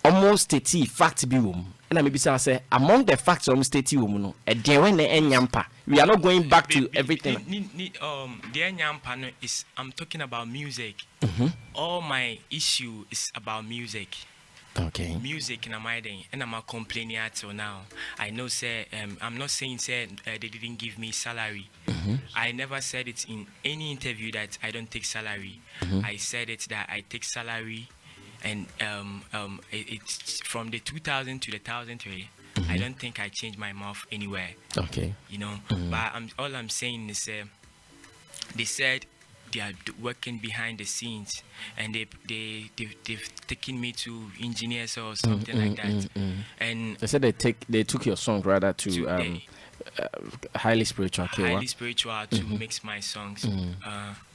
almost 30 fact be wom. And I maybe say among the facts almost 30 women no a day when nyampa. We are not going back to everything. The nyampa is I'm talking about music. All my issue is about music. Okay. Music in my day, and I'm complaining until now. I know, say, I'm not saying, they didn't give me salary. I never said it in any interview that I don't take salary. I said it that I take salary, and it's from the 2000 to the 1003. I don't think I changed my mouth anywhere. Okay. You know, but all I'm saying is, they said they are working behind the scenes, and they've taken me to engineers or something like that. And they said they took your song rather to highly spiritual. Highly spiritual to mix my songs.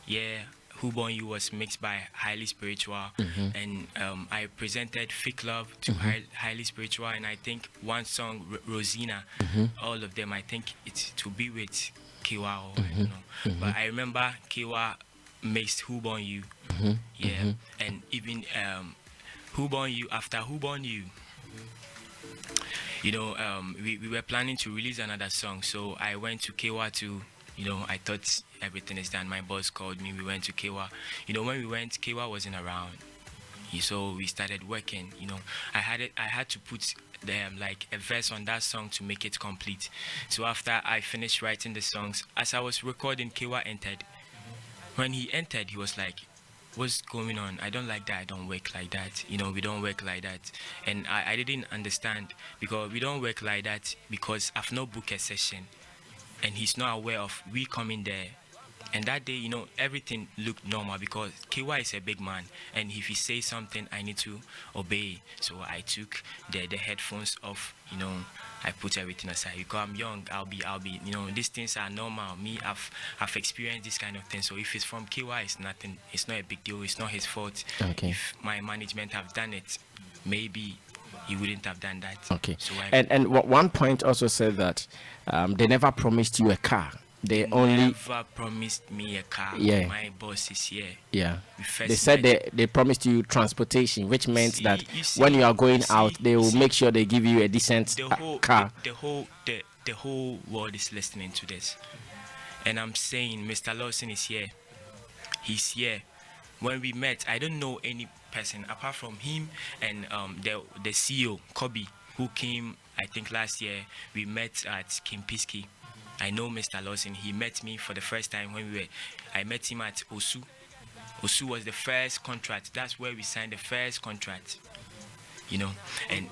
Yeah, Who Born You was mixed by Highly Spiritual, and I presented Fake Love to Highly Spiritual, and I think one song Rosina, all of them. I think it's To Be With Kiwa, I don't know. But I remember Kiwa mixed Who Born You, yeah, and even Who Born You after Who Born You. You know, we were planning to release another song, so I went to Kiwa to, you know, I thought everything is done. My boss called me. We went to Kiwa. You know, when we went, Kiwa wasn't around. So we started working. You know, I had to put like a verse on that song to make it complete. So after I finished writing the songs, as I was recording, Kiwa entered. When he entered, he was like, "What's going on? I don't like that. I don't work like that. You know, we don't work like that." And I didn't understand, because we don't work like that because I've not booked a session, and he's not aware of we coming there. And that day, you know, everything looked normal because KY is a big man, and if he says something, I need to obey. So I took the headphones off, you know, I put everything aside because I'm young. I'll be, you know, these things are normal. Me, I've experienced this kind of thing. So if it's from KY, it's nothing. It's not a big deal. It's not his fault. Okay. If my management have done it, maybe he wouldn't have done that. Okay. So and one point also said that they never promised you a car. They only never promised me a car. Yeah. My boss is here. Yeah. They said they promised you transportation, which meant that when you are going out, they will make sure they give you a decent car. The whole world is listening to this, and I'm saying Mr. Lawson is here. He's here. When we met, I don't know any person apart from him and the CEO Kobe, who came I think last year. We met at Kimpiski. I know Mr. Lawson. He met me for the first time when I met him at Osu. Osu was the first contract. That's where we signed the first contract. You know, and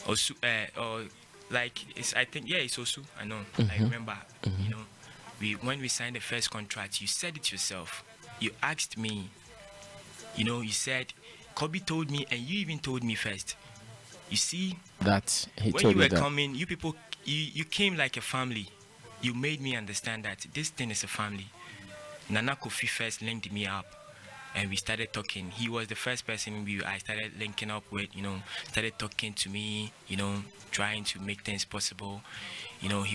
Osu, I think, yeah, it's Osu. I know. I remember. You know, when we signed the first contract, you said it yourself. You asked me. You know, you said, Kobe told me, and you even told me first. You see, that he when told you were that. coming, you people, you came like a family. You made me understand that this thing is a family. Nana Kofi first linked me up, and we started talking. He was the first person I started linking up with, you know, started talking to me, you know, trying to make things possible. You know,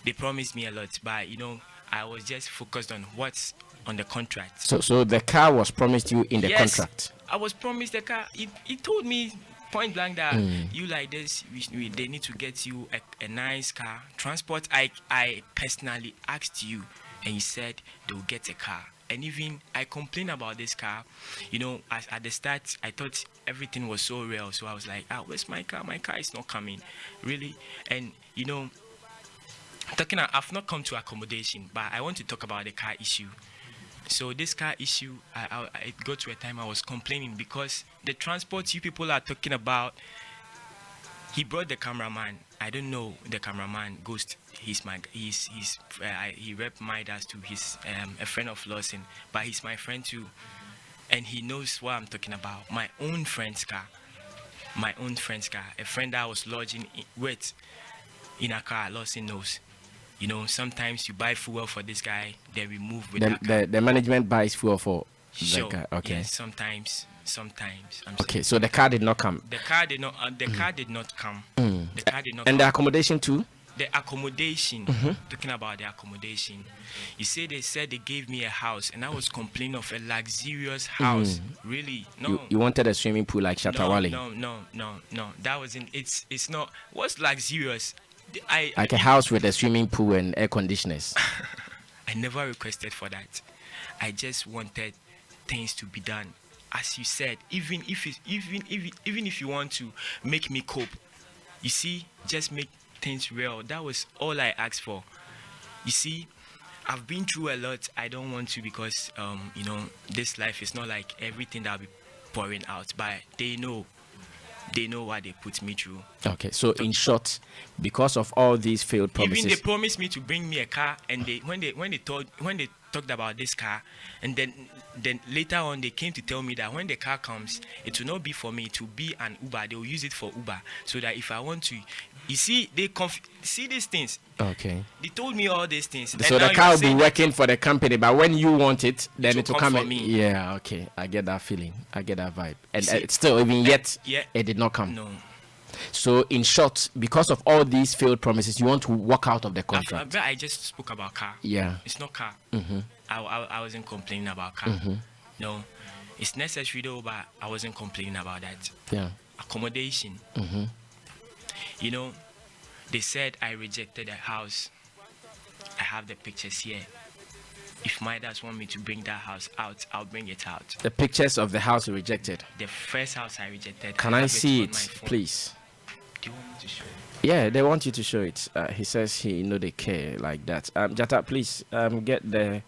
they promised me a lot, but, you know, I was just focused on what's on the contract. So the car was promised you in the contract? I was promised the car. He told me point blank that you like this, they need to get you a nice car. Transport, I personally asked you, and you said they'll get a car. And even I complained about this car. You know, at the start, I thought everything was so real. So I was like, where's my car? My car is not coming. Really? And, you know, I've not come to accommodation, but I want to talk about the car issue. So this car issue, it got to a time I was complaining because the transport you people are talking about, he brought the cameraman. I don't know the cameraman, Ghost. He rep Midas to his a friend of Lawson, but he's my friend too, and he knows what I'm talking about. My own friend's car, a friend that I was lodging with in a car. Lawson knows. You know, sometimes you buy fuel for this guy, then we move with that car. The management buys fuel for sure. the guy. Okay. Yes, sometimes. Okay, so the car did not come. The car did not come. The car did not And come. the accommodation too? the accommodation. Talking about the accommodation, you say they said they gave me a house, and I was complaining of a luxurious house. Really? No. You wanted a swimming pool like Shatawale? No. That wasn't. It's not. What's luxurious? Like a house with a swimming pool and air conditioners. I never requested for that. I just wanted things to be done. As you said, even if you want to make me cope, you see, just make things real. That was all I asked for. You see, I've been through a lot. I don't want to, because this life is not like everything that I'll be pouring out. But they know what they put me through. Okay, so in short, because of all these failed promises, even they promised me to bring me a car, and when they talked about this car, and then later on they came to tell me that when the car comes, it will not be for me, it will be an Uber. They will use it for Uber, so that if I want to, you see, they see these things. Okay. They told me all these things. So the car will be working for the company, but when you want it, then it will come for me. Yeah, okay. I get that feeling. I get that vibe. And it's still, even yet, it did not come. No. So in short, because of all these failed promises, you want to walk out of the contract. But I just spoke about car. Yeah. It's not car. I wasn't complaining about car. No. It's necessary though, but I wasn't complaining about that. Yeah. Accommodation. They said I rejected a house. I have the pictures here. If Midas want me to bring that house out, I'll bring it out. The pictures of the house you rejected. The first house I rejected. Can I see it, please? Do you want me to show it? Yeah, they want you to show it. He says they care like that. Jata, please get the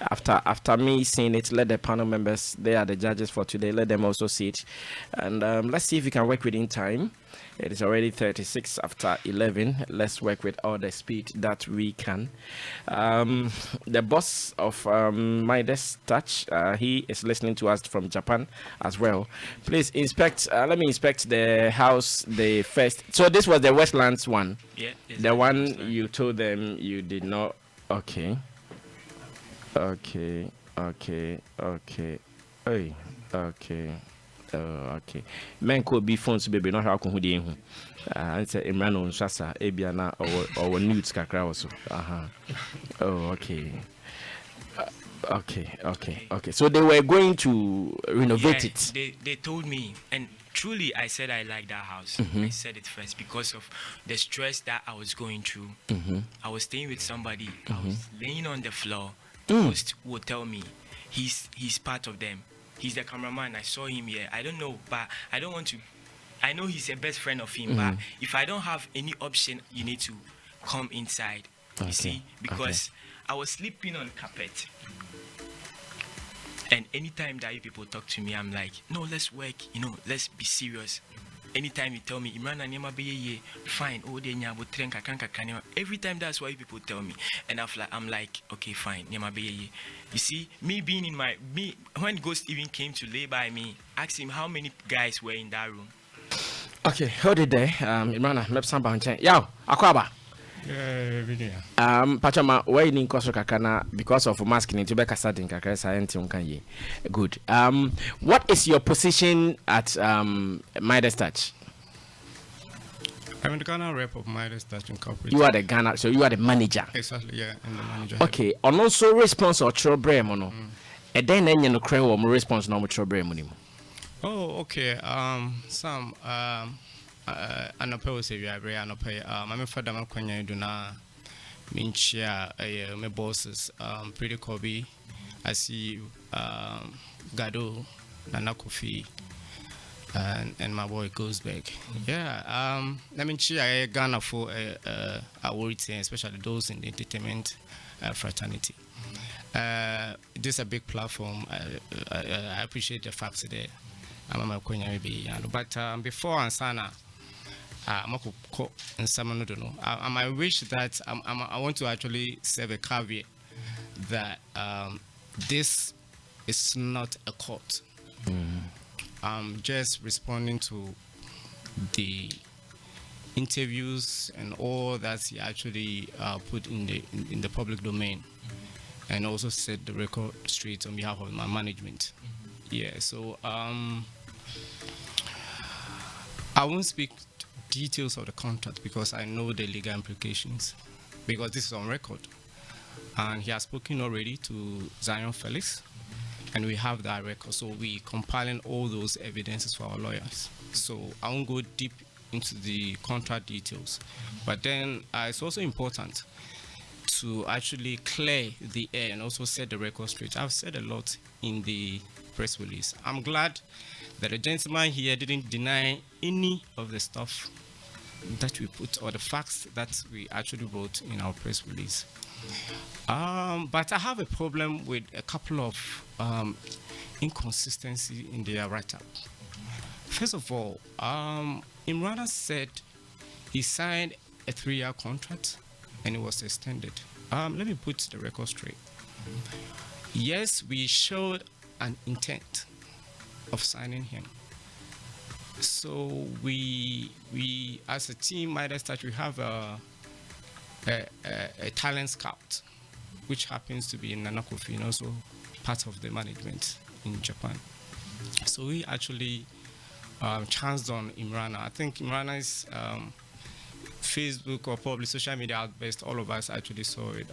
after me seeing it. Let the panel members, they are the judges for today. Let them also see it, and let's see if we can work within time. It is already 36 after 11. Let's work with all the speed that we can. The boss of Midas Touch, he is listening to us from Japan as well. Please inspect. Let me inspect the house. The first. So this was the Westlands one. Yeah. The one you told them you did not. Okay. Hey. Okay. Okay. Men could be phones, baby, not how could he? It's a imrana on Shasa, Abiana or nudes kakra also. Oh, okay. Okay. So they were going to renovate it. They told me, and truly I said I like that house. I said it first because of the stress that I was going through. I was staying with somebody. I was laying on the floor. The host would tell me he's part of them. He's the cameraman. I saw him here. I don't know, but I don't want to. I know he's a best friend of him, but if I don't have any option, you need to come inside. You see, because I was sleeping on carpet. And anytime that you people talk to me, I'm like, no, let's work. Let's be serious. Anytime you tell me, imrana nema be fine. Oh, they nyabo trenka kanka. Every time that's why people tell me, and I'm like, okay, fine, nema be. You see, me being in when Ghost even came to lay by me, asked him how many guys were in that room. Okay, hold it there. Imrana, mepsan banchen. Yo, akwaba. Pachama, why you need koso kakana because of masking into beka sadin kakara science unkan. Good. What is your position at Midas Touch? I'm the Ghana rep of Midas Touch Incorporated. You are the Ghana, so you are the manager. Exactly, yeah, I'm the manager. Okay, and also response or trouble mono. And then you know crave or response no trouble mono. Oh, okay. Some anapɛ sɛ wiabre anapɛ mame fada makwanya do na menchia my bosses pretty Kobe I see Gado Nana Kofi and my boy goes back. Yeah, let me cheer Ghana for awards, especially those in the entertainment fraternity. This is a big platform. I appreciate the fact that I'm a queen, but before Ansana, I wish that I want to actually serve a caveat that this is not a court. I'm just responding to the interviews and all that he actually put in the public domain, and also set the record straight on behalf of my management. Yeah, so I won't speak details of the contract because I know the legal implications, because this is on record. And he has spoken already to Zion Felix, and we have that record. So we compiling all those evidences for our lawyers. So I won't go deep into the contract details. But then it's also important to actually clear the air and also set the record straight. I've said a lot in the press release. I'm glad that the gentleman here didn't deny any of the stuff that we put or the facts that we actually wrote in our press release. But I have a problem with a couple of inconsistency in their write-up. First of all, imrana said he signed a 3-year contract and it was extended. Let me put the record straight. Yes, we showed an intent of signing him. So we as a team, Midas, we have a talent scout, which happens to be in Nana Kofi and also part of the management in Japan. So we actually chanced on Imrana. I think Imrana's Facebook or probably social media outburst, all of us actually saw it.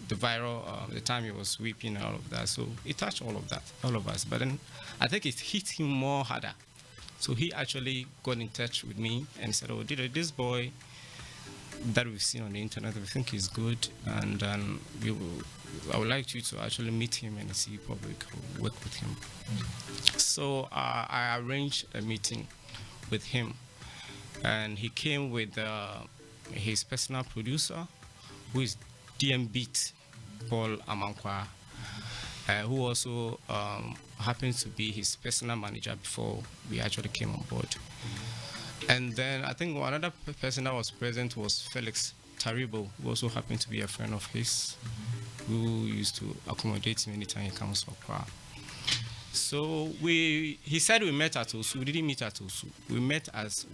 The viral, the time he was weeping and all of that. So it touched all of us. But then I think it hit him more harder. So he actually got in touch with me and said, "Oh, this boy that we've seen on the internet, we think he's good, and I would like you to actually meet him and see if we could work with him." So I arranged a meeting with him, and he came with his personal producer, who is DM Beat, Paul Amankwa, who also happens to be his personal manager before we actually came on board. And then I think one other person that was present was Felix Taribo, who also happened to be a friend of his, who used to accommodate him anytime he comes for Accra. So he said we met at Osu. We didn't meet at Osu. We met at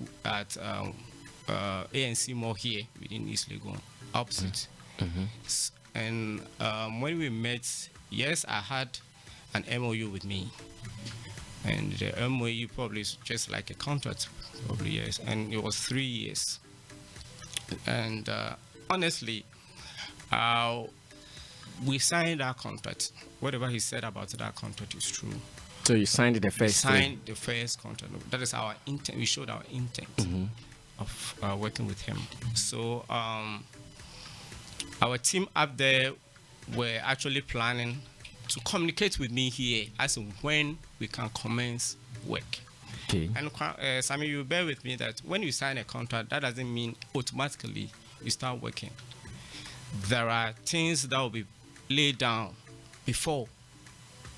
ANC Mall here within East Legon, opposite. And when we met, yes, I had an MOU with me. And the MOU probably is just like a contract, probably, yes. And it was 3 years. And honestly, we signed our contract. Whatever he said about that contract is true. So you signed the first the first contract. That is our intent. We showed our intent of working with him. So our team up there were actually planning to communicate with me here as to when we can commence work. Okay. And Sammy, you bear with me that when you sign a contract, that doesn't mean automatically you start working. There are things that will be laid down before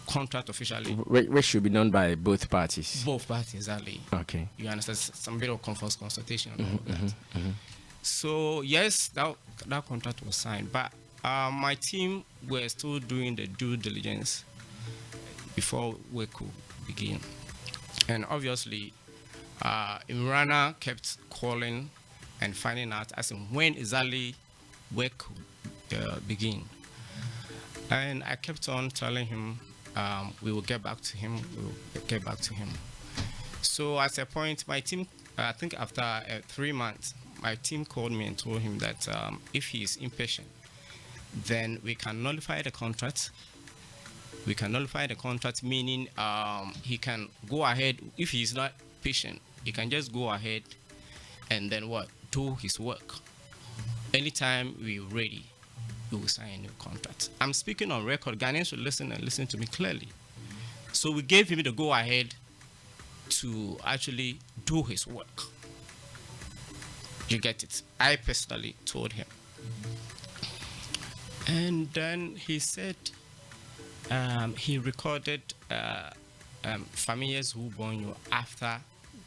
contract officially. Which should be done by both parties. Both parties, exactly. Okay. You understand? Some bit of consultation and all of that. So yes, that contract was signed, but my team were still doing the due diligence before work could begin. And obviously, Imrana kept calling and finding out as in when exactly work could begin. And I kept on telling him, we will get back to him, we will get back to him. So at a point, my team, I think after 3 months, my team called me and told him that if he is impatient, then we can nullify the contract. We can nullify the contract, meaning he can go ahead. If he's not patient, he can just go ahead and then do his work. Anytime we're ready, we will sign a new contract. I'm speaking on record. Ghanaians should listen and listen to me clearly. So we gave him the go ahead to actually do his work. You get it? I personally told him. And then he said he recorded Familiars Who Born You after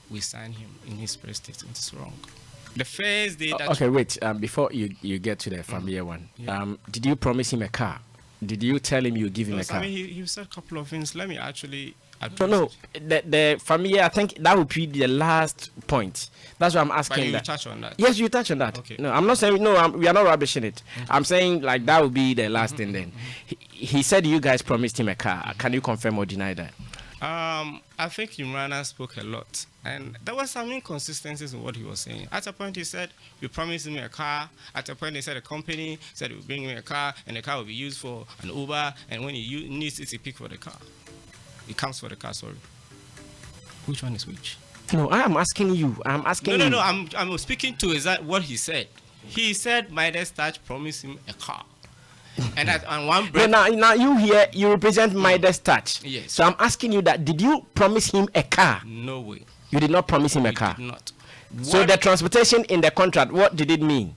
we signed him in his press statement. It's wrong. The first day that... Okay, wait. Before you get to the familiar one, did you promise him a car? Did you tell him you give him a car? I mean, he said a couple of things. Let me actually... No. The familiar, I think that would be the last point. That's why I'm asking. But you touch on that. Yes, you touch on that. Okay. No, I'm not saying we are not rubbishing it. I'm saying like that would be the last thing. Then he said you guys promised him a car. Can you confirm or deny that? I think Imrana spoke a lot, and there were some inconsistencies in what he was saying. At a point, he said, "We promised him a car." At a point, he said, "A company said we'll bring him a car, and the car will be used for an Uber, and when he needs it, he pick for the car. He comes for the car. Sorry. Which one is which?" No, I am asking you. I'm asking you. No. I'm speaking to exactly what he said. He said Midas Touch promised him a car. And that on one breath. Now you represent Midas Touch. Yes. So I'm asking you that, did you promise him a car? No way. You did not promise him a car. Did not. So the transportation in the contract, what did it mean?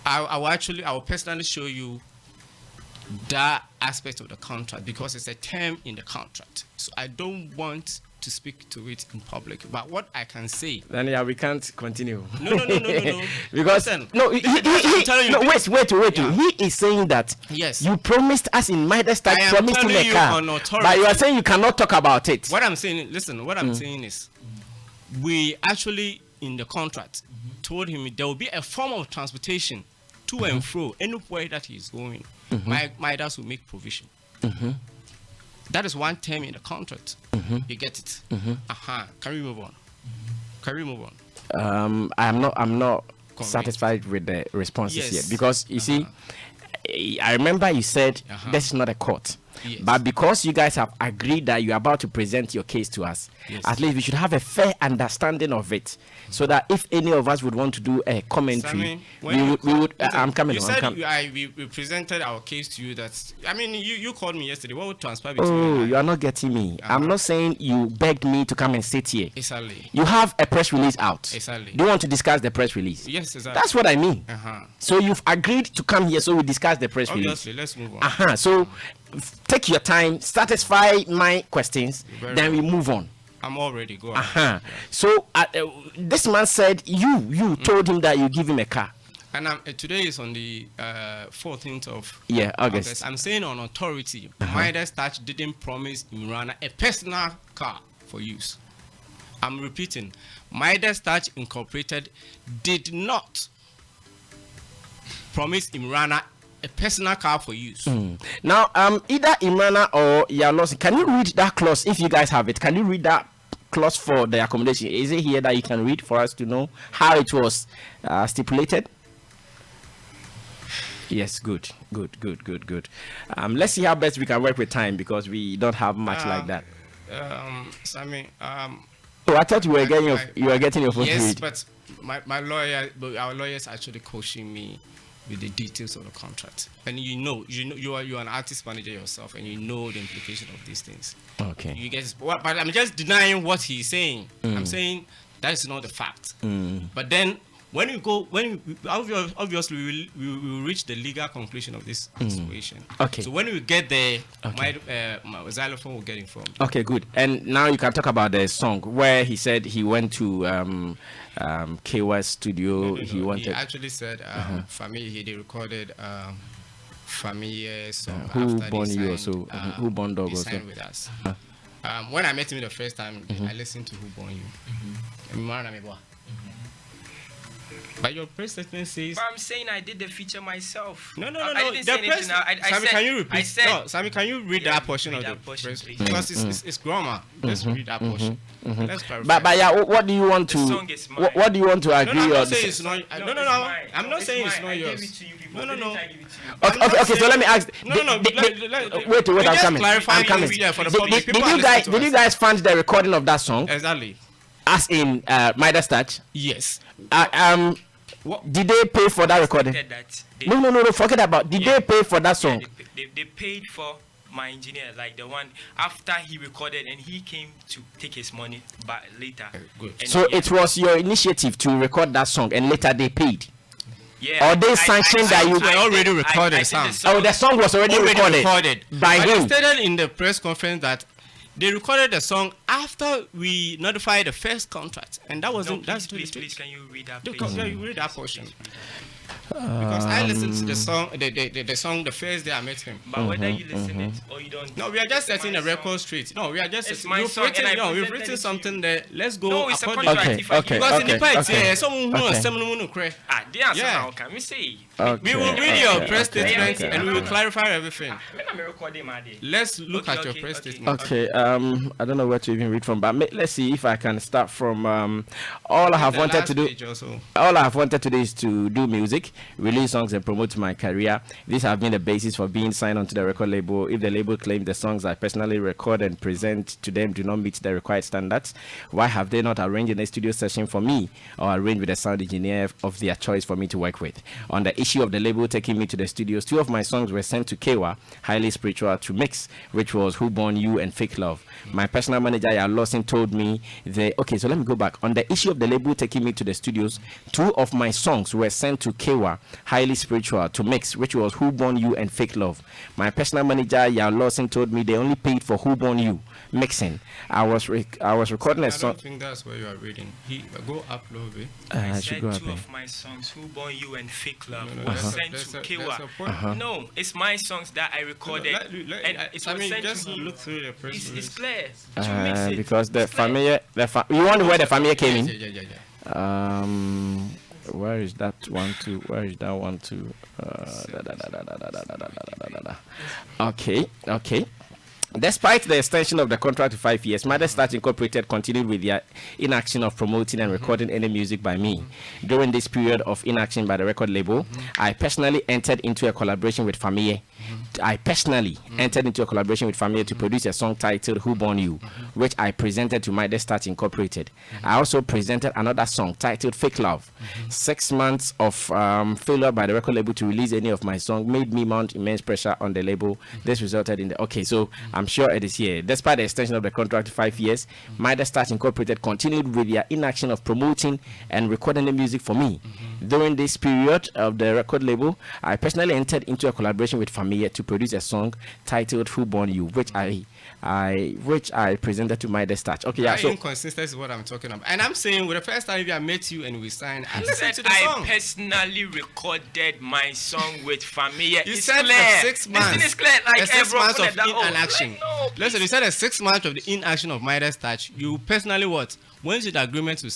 I will personally show you that aspect of the contract because it's a term in the contract. So I don't want to speak to it in public. But what I can say, then yeah, we can't continue. No. Because listen, wait. Yeah. He is saying that yes, you promised us in Midas that promised him a car, but you are saying you cannot talk about it. What I'm saying, listen, what I'm saying is, we actually in the contract told him there will be a form of transportation to and fro anywhere that he is going. Midas will make provision. That is one term in the contract. You get it. Can we move on? I'm not satisfied with the responses yet, because you see, I remember you said this is not a court. Yes. But because you guys have agreed that you are about to present your case to us, at least we should have a fair understanding of it, so that if any of us would want to do a commentary, we would. I'm coming. You said we presented our case to you. You called me yesterday. What would transpire between you? Oh, you are not getting me. I'm not saying you begged me to come and sit here. Exactly. You have a press release out. Exactly. Do you want to discuss the press release? Yes, exactly. That's what I mean. So you've agreed to come here, so we discuss the press release. Obviously, let's move on. So take your time, satisfy my questions, then we move on. I'm all ready. Go on. So this man said you told him that you give him a car. And today is on the 14th of August. I'm saying on authority, Midas Touch didn't promise Imrana a personal car for use. I'm repeating, Midas Touch Incorporated did not promise Imrana a personal car for use. Now, either Imrana or Yalos, can you read that clause if you guys have it? Can you read that clause for the accommodation? Is it here that you can read for us to know how it was stipulated? Yes, good. Let's see how best we can work with time, because we don't have much like that. Sammy, oh, I thought you were getting your phone to read. Yes, but our lawyers actually coaching me with the details of the contract, and you are an artist manager yourself, and you know the implication of these things. Okay. You get, but I'm just denying what he's saying. I'm saying that is not the fact. But then obviously we will reach the legal conclusion of this situation. Okay. So when we get there, my xylophone will get informed. Okay, good. And now you can talk about the song where he said he went to KY studio. No. He actually said he recorded Famille song. Who after born they you signed, also? Who born dog they also? signed with us. When I met him the first time, I listened to Who Born You. But your press statement says. But I'm saying I did the feature myself. No. I didn't say anything. Sammy, can you repeat? Sammy, can you read that portion of the press? Because it's grammar. Just read that portion. Let's clarify. But yeah, what do you want to? What do you want to agree on? I'm not saying it's not yours. No. Okay. So let me ask. Wait. I'm coming. Did you guys fund the recording of that song? Exactly. As in Midas Touch? Yes. Did they pay for that recording? No. Forget about. Did they pay for that song? They paid for my engineer, like the one after he recorded, and he came to take his money back later. Good. So it was your initiative to record that song, and later they paid. Yeah. Or they sanctioned that you already recorded the song. Oh, the song was already recorded by him. I stated in the press conference that they recorded the song after we notified the first contract, and that wasn't. Please, can you read that? Yeah, you read that portion. Because I listened to the song, the song the first day I met him. But whether you listen it or you don't. No, we are just setting the record straight. No, we are just we've written something there. Let's go. No, it's a according. contract. Because in the part here, someone who is yeah. Can we say? We will read your press statement and we will clarify everything. Let's look at your press statement. Okay. I don't know where to even read from, but let's see if I can start from all I have wanted to do. All I have wanted to do is to do music, release songs, and promote my career. These have been the basis for being signed onto the record label. If the label claims the songs I personally record and present to them do not meet the required standards, why have they not arranged a studio session for me or arranged with a sound engineer of their choice for me to work with? On the issue of the label taking me to the studios, 2 of my songs were sent to Kewa, Highly Spiritual, to mix, which was Who Born You and Fake Love. My personal manager, Yaya Lawson, told me okay, so let me go back. On the issue of the label taking me to the studios, 2 of my songs were sent to Kewa, Highly Spiritual, to mix, which was Who Born You and Fake Love. My personal manager, Yaya Lawson, told me they only paid for Who Born You mixing. I was recording a song. I don't think that's where you are reading. Go up a little bit. I said 2 of my songs, Who Born You and Fake Love, was sent to Kewa. No, it's my songs that I recorded. And it was sent just to me. look through the press It's clear. Because the family, you wonder where the family came in? Yeah. Where is that one to? Where is that one to? Okay. Despite the extension of the contract to 5 years, Midas Incorporated continued with their inaction of promoting and recording any music by me. During this period of inaction by the record label, I personally entered into a collaboration with Famille. To produce a song titled Who Born You, which I presented to Midas Incorporated. I also presented another song titled Fake Love. 6 months of failure by the record label to release any of my songs made me mount immense pressure on the label. This resulted in the... Okay, so I'm sure it is here. Despite the extension of the contract to 5 years, Midas Incorporated continued with their inaction of promoting and recording the music for me. During this period of the record label, I personally entered into a collaboration with Famille to produce a song titled Who Born You, which I presented to Midas. Okay, yeah. So inconsistency is what I'm talking about. And I'm saying, with the first time I met you and we signed, I listened to the I song. personally recorded my song with Famille. You it's said clear. 6 months. It's clear. Like 6 months of inaction. No, listen, you said a 6 months of the inaction of Midas Touch. You personally what? Went to the agreement with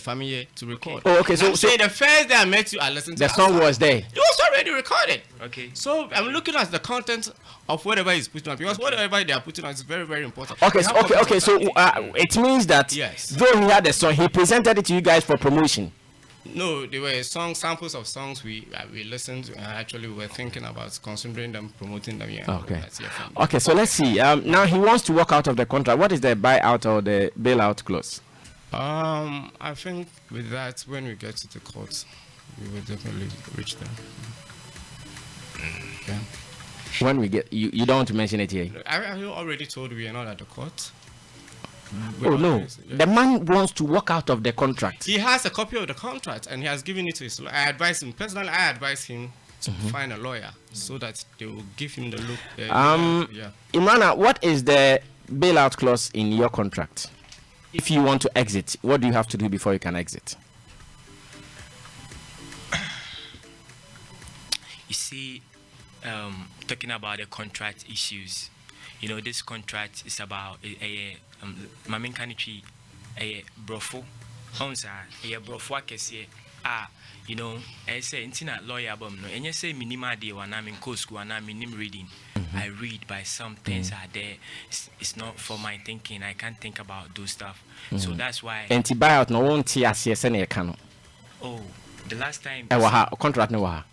Famille to record. Oh, okay. So the first day I met you, I listened to the song was there. It was already recorded. Okay. So I'm looking at the content of whatever is putting on, because whatever they are putting on is very, very important. Okay. So it means that though he had the song, he presented it to you guys for promotion. No, they were samples of songs we listened to, and actually we were thinking about considering them, promoting them. Yeah. Okay. So let's see. Now he wants to walk out of the contract. What is the buyout or the bailout clause? I think with that, when we get to the court, we will definitely reach them. Okay. When we get, you don't want to mention it here. I already told we are not at the court. No, the man wants to walk out of the contract. He has a copy of the contract and he has given it to his lawyer. I advise him to find a lawyer so that they will give him the look. Imrana, what is the bailout clause in your contract? If you want to exit, what do you have to do before you can exit? You see, talking about the contract issues, this contract is about my main country, a brofo, brofo akese. I say intina lawyer bum no. And you say minima day when I'm in school and I'm in reading. I read, by some things are there. It's not for my thinking. I can't think about those stuff. So that's why. Buyout no one TSN cano. Oh, the last time. Contract no waha.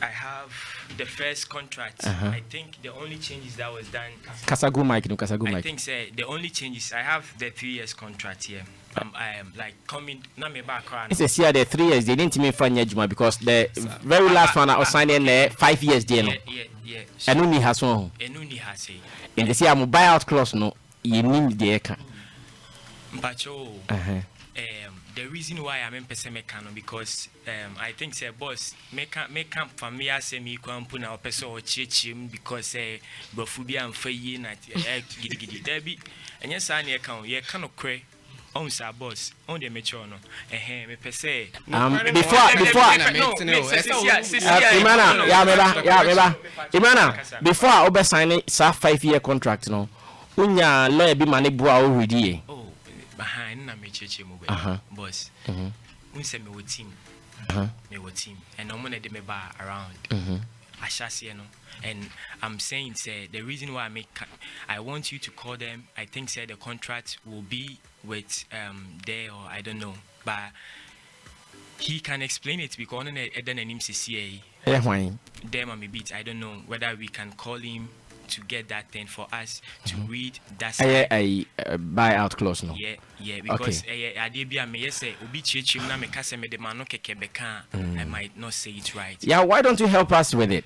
I have the first contract. I think the only changes that was done. Kasagu Mike. I think the only changes I have the 3 years contract here. I am like coming. Not me background. It's a year the 3 years. They didn't mean Juma because the very last one I was signing 5 years. Yeah. And only has one. In the year buyout clause no. You need the eka. But the reason why I'm in Pesemekano because I think say boss make camp familiar say me come put na person or chim because brofubia and fayi na gidi debi and yes I near count ye cannot cray On sa boss, on the mature no. Me per se. Before Imrana, before I over sign a 5-year contract, no. Unya lawyer be money bua already. Oh, behind na me cheche mo boss. Unse me wo team. Me wo team. And no money de me bar around. Ashasi no. And I'm saying, say, the reason why I want you to call them, I think, say, the contract will be with there, or I don't know, but he can explain it because on then an MCCA, them on me beat. I don't know whether we can call him to get that thing for us to read that. I buy out clause no. Yeah, because I did be a me say obi chichim na me kase me de mano keke beka. I might not say it right. Yeah, why don't you help us with it?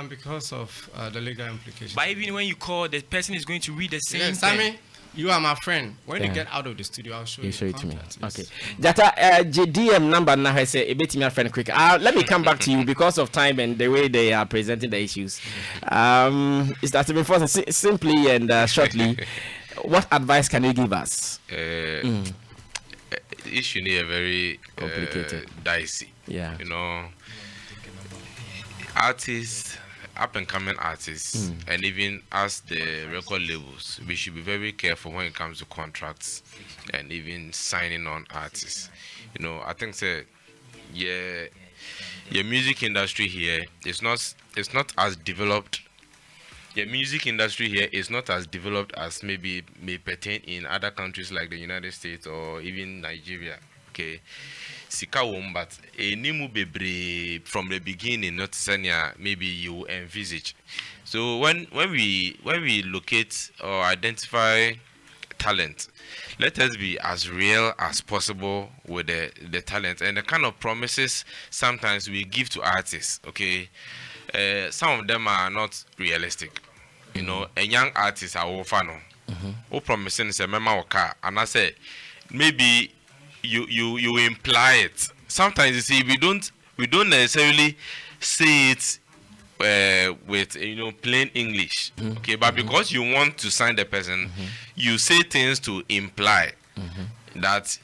Because of the legal implications. But even when you call, the person is going to read the same thing. Sammy, you are my friend. When you get out of the studio, I'll show you. Show it to me. Okay. Jata, JDM number now has a bit my friend quick. Let me come back to you because of time and the way they are presenting the issues. Is that before simply and shortly, what advice can you give us? The issue is very complicated, dicey. Yeah, you know. Artists, up and coming artists, and even as the record labels, we should be very careful when it comes to contracts and even signing on artists. You know, I think that your music industry here is not as developed. The music industry here is not as developed as maybe may pertain in other countries like the United States or even Nigeria. Okay. Sika wom, but a nimu bebre from the beginning, not senior, maybe you envisage. So when we locate or identify talent, let us be as real as possible with the talent and the kind of promises sometimes we give to artists. Okay, some of them are not realistic. You know, a young artist are ofano. Who promising say mema waka, and I say maybe. You imply it. Sometimes you see we don't necessarily say it with plain English. Okay, but because you want to sign the person, you say things to imply that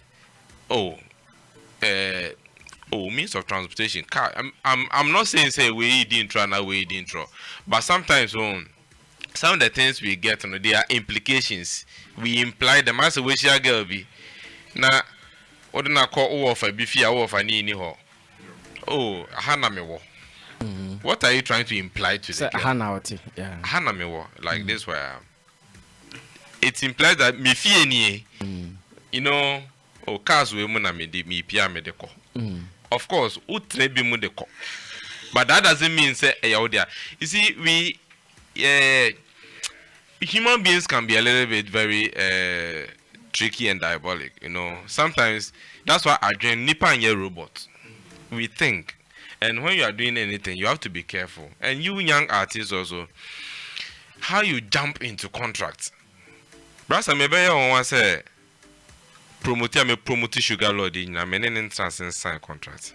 means of transportation car. I'm not saying say we didn't try now we didn't try, but sometimes some of the things we get they are implications. We imply them as a wish girl be now. What do I call offer before offer ni ho? Oh, hana me wo. What are you trying to imply to the girl? Hana yeah. Hana me wo like this where it implies that me fie ni you know cars we mu na me de me pia me de ko. Of course, utre bi mu de ko. But that doesn't mean say there. You see we human beings can be a little bit very tricky and diabolic, you know. Sometimes that's why I join Nipa and your robot. We think, and when you are doing anything, you have to be careful. And you young artists also, how you jump into contracts. Brasa maybe you want to say promote sugar lord in a many instances sign contracts.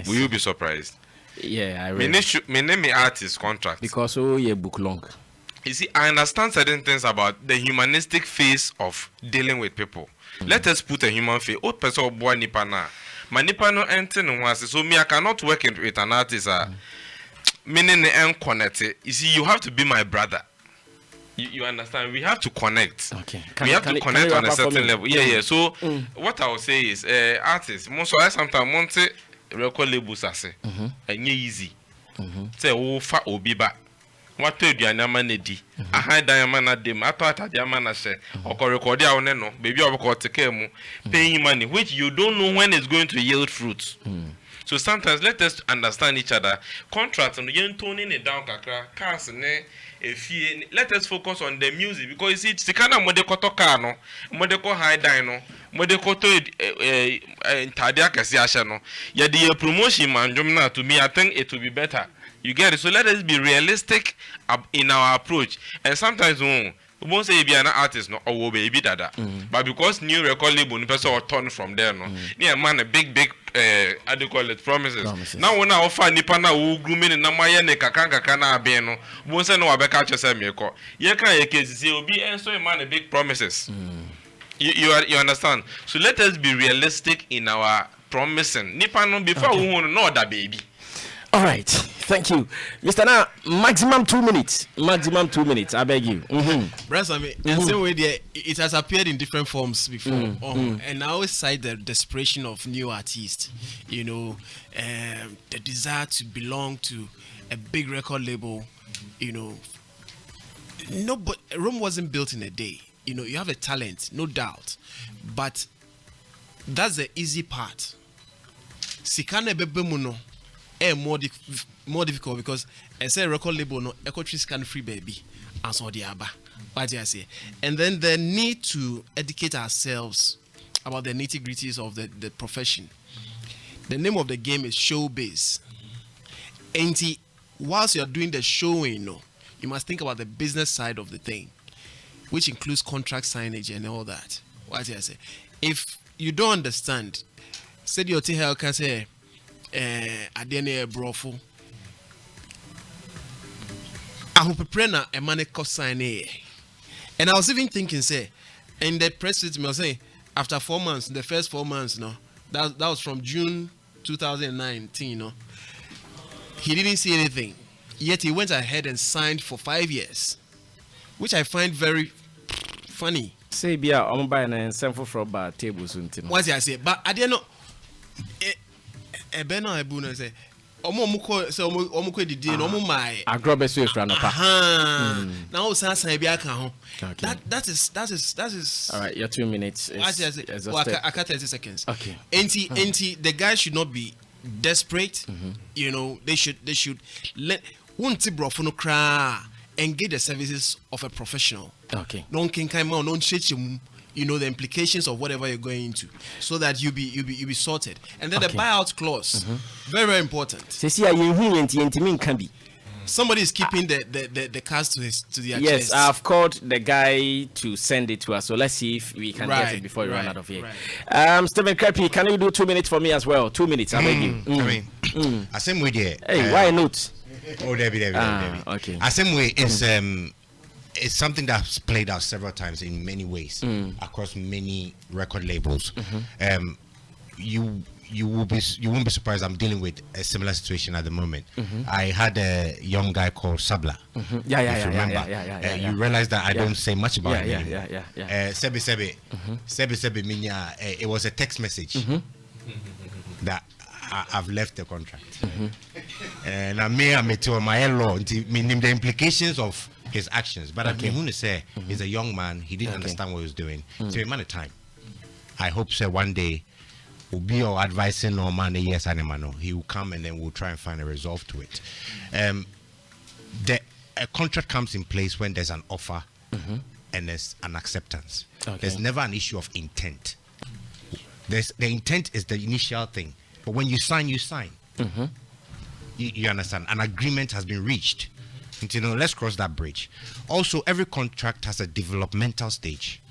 Will you be surprised? Yeah, I really. Many artist contract because you book long. You see, I understand certain things about the humanistic phase of dealing with people. Let us put a human face. Oh, person boy nipa na. My nipa no enter no one. So me, I cannot work with an artist. Meaning the connected. You see, you have to be my brother. You understand? We have to connect. Okay. We have to connect on a certain level. Yeah. So what I will say is, artists. Most of sometimes want to record labels as and easy. Say oh fa obiba. What do you need? I had diamond at them. I thought I diamond say, or record your no, baby, I will take care paying money, which you don't know when it's going to yield fruits. So sometimes let us understand each other. Contracts and you toning it down, cars and let us focus on the music because you see, it's the kind of Modeco Cano, Modeco High Dino, Modeco Tadia Cassiano. Yeah, the promotion man, to me, I think it will be better. You get it? So let us be realistic in our approach. And sometimes we won't say be an artist no or baby dada. But because new record label person will turn from there no. Yeah man a big I do call it promises. Now when I offer nipa na wo grooming na maye ne kakaka na aben no won say no abeka chese me ko ye kan ye case say obi enso e man big promises. You understand? So let us be realistic in our promising. Nipa no before we know that baby. All right, thank you, Mr. Now, maximum 2 minutes. Maximum 2 minutes. I beg you. Same way there, it has appeared in different forms before, and I always cite the desperation of new artists. You know, the desire to belong to a big record label. You know, no, but Rome wasn't built in a day. You know, you have a talent, no doubt, but that's the easy part. Sikane bebemuno. More difficult because I say record label no eco-trees can free baby and so the aba. What do I say? And then the need to educate ourselves about the nitty-gritties of the profession. The name of the game is showbiz. And whilst you're doing the showing, you must think about the business side of the thing, which includes contract signage and all that. What do I say? If you don't understand, said your T can say adene brofo prepare na a man sign. And I was even thinking, say, in the press release, I was saying, after 4 months, the first 4 months, that was from June 2019, he didn't see anything. Yet he went ahead and signed for 5 years, which I find very funny. Say, be I'm buying and send for bar tables. What I say, but I didn't know. Ebeno Ebuna say, Omo say Omo didi no mo mai. Agrobeso efra no pa. Now sansan bi aka ho. That is all right, your 2 minutes is I got 30 seconds. Okay. Enti the guy should not be desperate. You know, they should let won't brofo no cry and get the services of a professional. Okay. Non kinkai ma non cheche. You know the implications of whatever you're going into, so that you be sorted. And then the buyout clause, very very important. Somebody is keeping the cards to their yes, chest. I've called the guy to send it to us. So let's see if we can get it before we run out of here. Stephen Krepi, can you do 2 minutes for me as well? 2 minutes, I beg you. I mean, same way there. Hey, why not? Oh, Debbie. Okay. Same way it's something that's played out several times in many ways across many record labels. You won't be surprised. I'm dealing with a similar situation at the moment. I had a young guy called Sabla. Yeah. You realize that I don't say much about him anymore. Sebi Minya. It was a text message that I've left the contract. And I may to my law meaning the implications of his actions, but I'm going to say he's a young man. He didn't understand what he was doing. So a man of time. I hope so one day will be our advising or man yes animal. He will come and then we'll try and find a resolve to it. A contract comes in place when there's an offer and there's an acceptance. There's never an issue of intent. The intent is the initial thing, but when you sign, you sign. You understand? An agreement has been reached. You know, let's cross that bridge. Also, every contract has a developmental stage.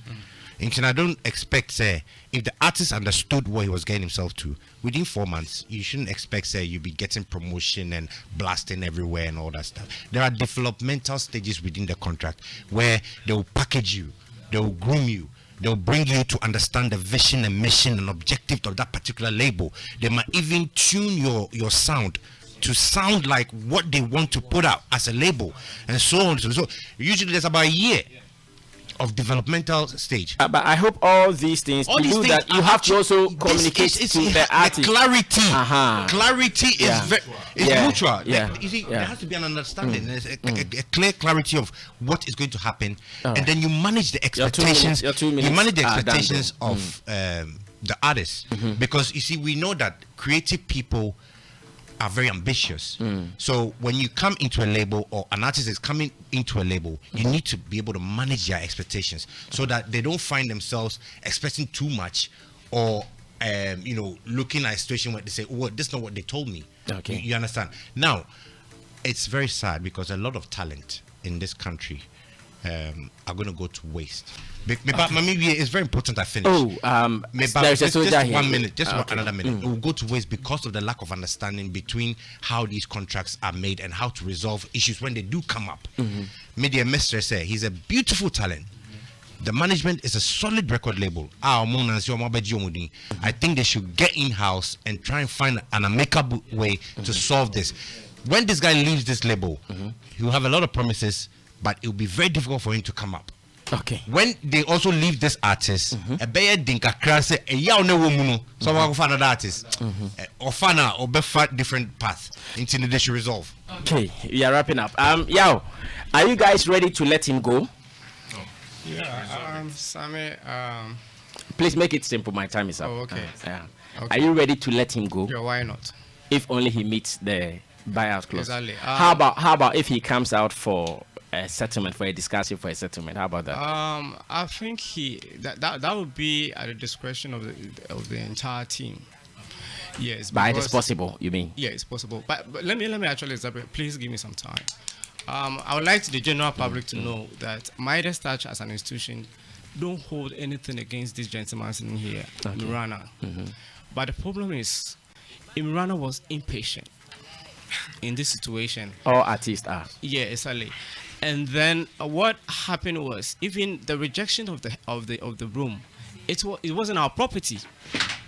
And I don't expect, say, if the artist understood what he was getting himself to, within 4 months, you shouldn't expect, say, you'll be getting promotion and blasting everywhere and all that stuff. There are developmental stages within the contract where they will package you, they will groom you, they'll bring you to understand the vision and mission and objective of that particular label. They might even tune your sound to sound like what they want to put out as a label, and so on. So usually there's about a year of developmental stage. But I hope all these things all to these do things that you have to also communicate to the artist. Clarity is mutual. Yeah. You see, there has to be an understanding. There's a clear clarity of what is going to happen, and then you manage the expectations. Your 2 minutes. You manage the expectations of the artist, because you see, we know that creative people are very ambitious. So when you come into a label, or an artist is coming into a label, you need to be able to manage their expectations so that they don't find themselves expecting too much, or looking at a situation where they say, "Oh, this is not what they told me." You understand? Now, it's very sad because a lot of talent in this country are going to go to waste. But maybe it's very important I finish. There's a soldier just here. 1 minute, another minute. It will go to waste because of the lack of understanding between how these contracts are made and how to resolve issues when they do come up. Media Mr. say he's a beautiful talent. The management is a solid record label. I think they should get in-house and try and find an amicable way to solve this. When this guy leaves this label, he will have a lot of promises, but it will be very difficult for him to come up. Okay. When they also leave this artist, a bear dinka krase a yaw ne womuno, so I will find another artist, or fana or befa different path until they should resolve. Okay, we are wrapping up. Yao, are you guys ready to let him go? Yeah, Sammy, Please make it simple. My time is up. Oh, okay. Are you ready to let him go? yeah, why not? If only he meets the buyout clause. Exactly. How about if he comes out for a settlement, for a discussion for a settlement? How about that? I think that would be at the discretion of the entire team. Yes, But it is because- possible, you mean? Yeah, it's possible. But let me actually elaborate. Please give me some time. I would like the general public to know that Midas Touch as an institution don't hold anything against this gentleman sitting here, Imrana. But the problem is, Imrana was impatient in this situation. All artists are. Yeah, exactly. And then what happened was, even the rejection of the room, it wasn't our property.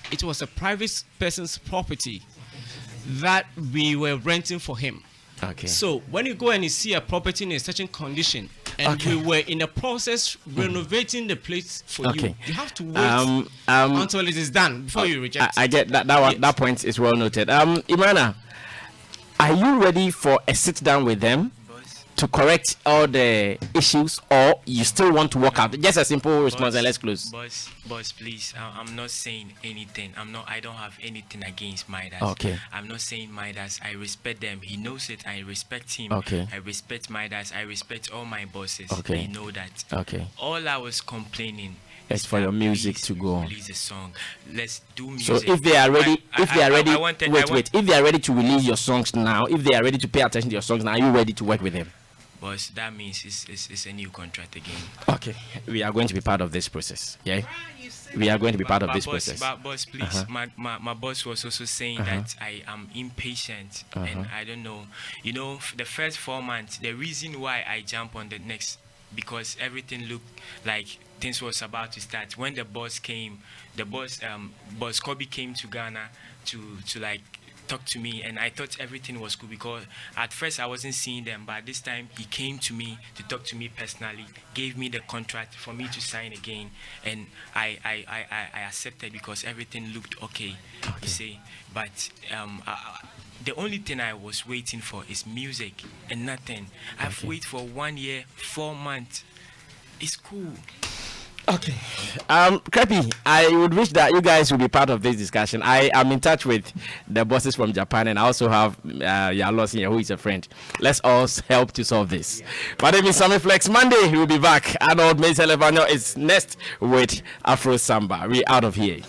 It was a private person's property that we were renting for him. Okay. So when you go and you see a property in a certain condition, and we were in the process renovating the place for you, you have to wait until it is done before you reject it. I get that. That point is well noted. Imrana, are you ready for a sit down with them to correct all the issues, or you still want to walk out? Just a simple response, and let's close. Boss, please. I'm not saying anything. I don't have anything against Midas. Okay. I'm not saying Midas. I respect them. He knows it. I respect him. Okay. I respect Midas. I respect all my bosses. Okay. They know that. Okay. All I was complaining It's is for that your music please to go on. Release a song. Let's do So music. if they are ready, if they are ready, wait. if they are ready to release your songs now, if they are ready to pay attention to your songs now, are you ready to work with them? Boss, that means it's a new contract again. Okay, we are going to be part of this process. Yeah, we are going to be part of this boss, process. But boss, please, my boss was also saying that I am impatient and I don't know. You know, the first 4 months, the reason why I jump on the next, because everything looked like things was about to start. When the boss came, boss Kobe came to Ghana to like talk to me, and I thought everything was cool because at first I wasn't seeing them, but this time he came to me to talk to me personally, gave me the contract for me to sign again, and I accepted because everything looked okay. You see, but the only thing I was waiting for is music and nothing. I've waited for 1 year, 4 months. It's cool. Okay. Krepi, I would wish that you guys will be part of this discussion. I am in touch with the bosses from Japan, and I also have Yalos here, who is a friend. Let's all help to solve this. My name is Sammy Flex. Monday, we will be back. Arnold Mace Elevano is next with Afro Samba. We're out of here.